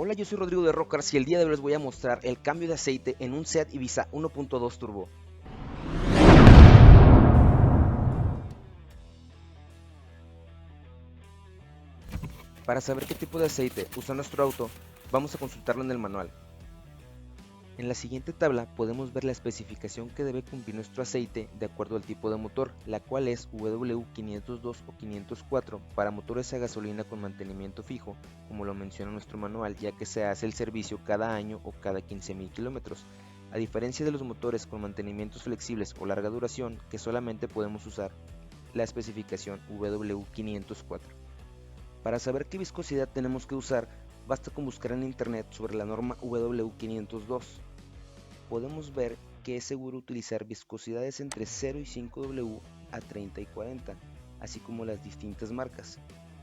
Hola, yo soy Rodrigo de Rockars y el día de hoy les voy a mostrar el cambio de aceite en un SEAT Ibiza 1.2 Turbo. Para saber qué tipo de aceite usa nuestro auto, vamos a consultarlo en el manual. En la siguiente tabla podemos ver la especificación que debe cumplir nuestro aceite de acuerdo al tipo de motor, la cual es W502 o 504 para motores a gasolina con mantenimiento fijo, como lo menciona nuestro manual, ya que se hace el servicio cada año o cada 15.000 kilómetros, a diferencia de los motores con mantenimientos flexibles o larga duración, que solamente podemos usar la especificación W504. Para saber qué viscosidad tenemos que usar, basta con buscar en internet sobre la norma W502. Podemos ver que es seguro utilizar viscosidades entre 0 y 5W a 30 y 40, así como las distintas marcas.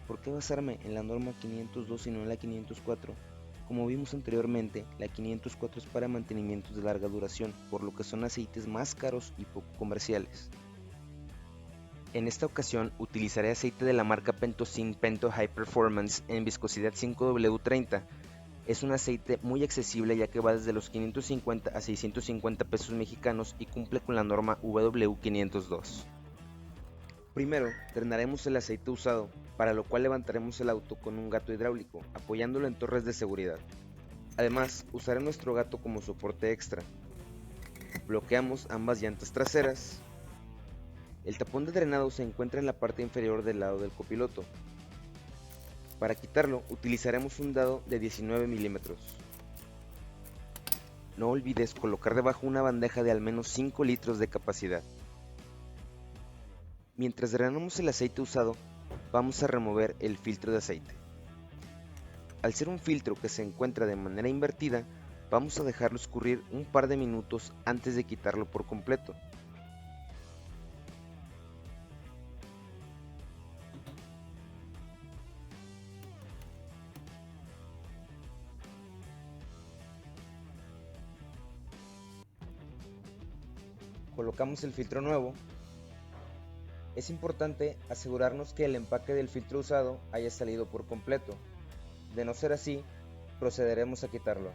¿Por qué basarme en la norma 502 y no en la 504? Como vimos anteriormente, la 504 es para mantenimientos de larga duración, por lo que son aceites más caros y poco comerciales. En esta ocasión utilizaré aceite de la marca Pentosin Pento High Performance en viscosidad 5W30. Es un aceite muy accesible ya que va desde los 550 a 650 pesos mexicanos y cumple con la norma W502. Primero, drenaremos el aceite usado, para lo cual levantaremos el auto con un gato hidráulico, apoyándolo en torres de seguridad. Además, usaré nuestro gato como soporte extra. Bloqueamos ambas llantas traseras. El tapón de drenado se encuentra en la parte inferior del lado del copiloto. Para quitarlo, utilizaremos un dado de 19 milímetros. No olvides colocar debajo una bandeja de al menos 5 litros de capacidad. Mientras drenamos el aceite usado, vamos a remover el filtro de aceite. Al ser un filtro que se encuentra de manera invertida, vamos a dejarlo escurrir un par de minutos antes de quitarlo por completo. Colocamos el filtro nuevo. Es importante asegurarnos que el empaque del filtro usado haya salido por completo. De no ser así, procederemos a quitarlo.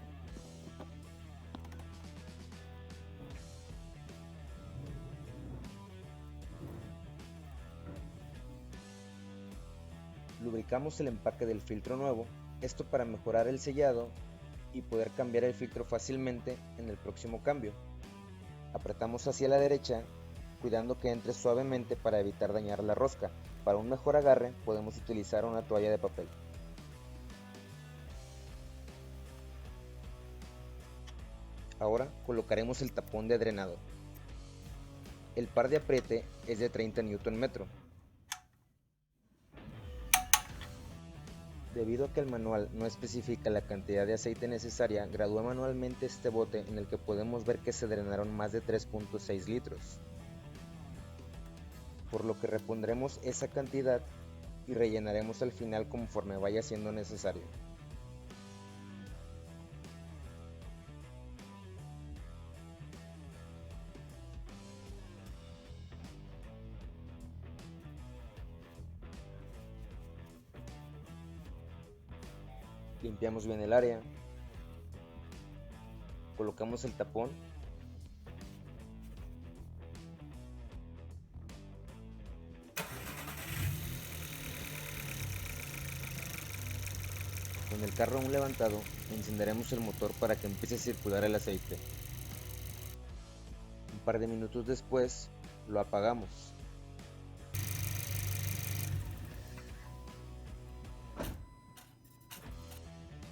Lubricamos el empaque del filtro nuevo, esto para mejorar el sellado y poder cambiar el filtro fácilmente en el próximo cambio. Apretamos hacia la derecha, cuidando que entre suavemente para evitar dañar la rosca. Para un mejor agarre podemos utilizar una toalla de papel. Ahora colocaremos el tapón de drenado. El par de apriete es de 30 Nm. Debido a que el manual no especifica la cantidad de aceite necesaria, gradué manualmente este bote en el que podemos ver que se drenaron más de 3.6 litros. Por lo que repondremos esa cantidad y rellenaremos al final conforme vaya siendo necesario. Limpiamos bien el área, colocamos el tapón con el carro aún levantado, encenderemos el motor para que empiece a circular el aceite. Un par de minutos después, lo apagamos.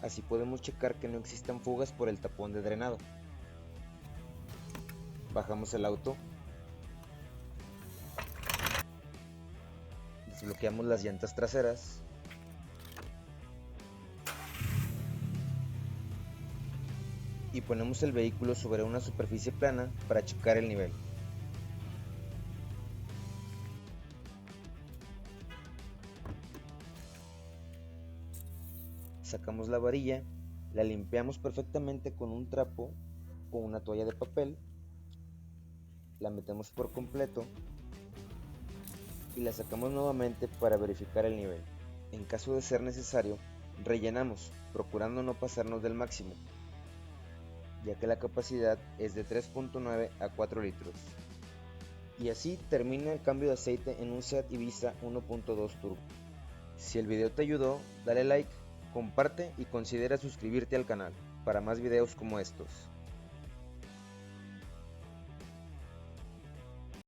Así podemos checar que no existan fugas por el tapón de drenado. Bajamos el auto, desbloqueamos las llantas traseras y ponemos el vehículo sobre una superficie plana para checar el nivel. Sacamos la varilla, la limpiamos perfectamente con un trapo o una toalla de papel, la metemos por completo y la sacamos nuevamente para verificar el nivel. En caso de ser necesario, Rellenamos, procurando no pasarnos del máximo, ya que la capacidad es de 3.9 a 4 litros. Y así termina el cambio de aceite en un Seat Ibiza 1.2 Turbo. Si el video te ayudó, dale like, comparte y considera suscribirte al canal para más videos como estos.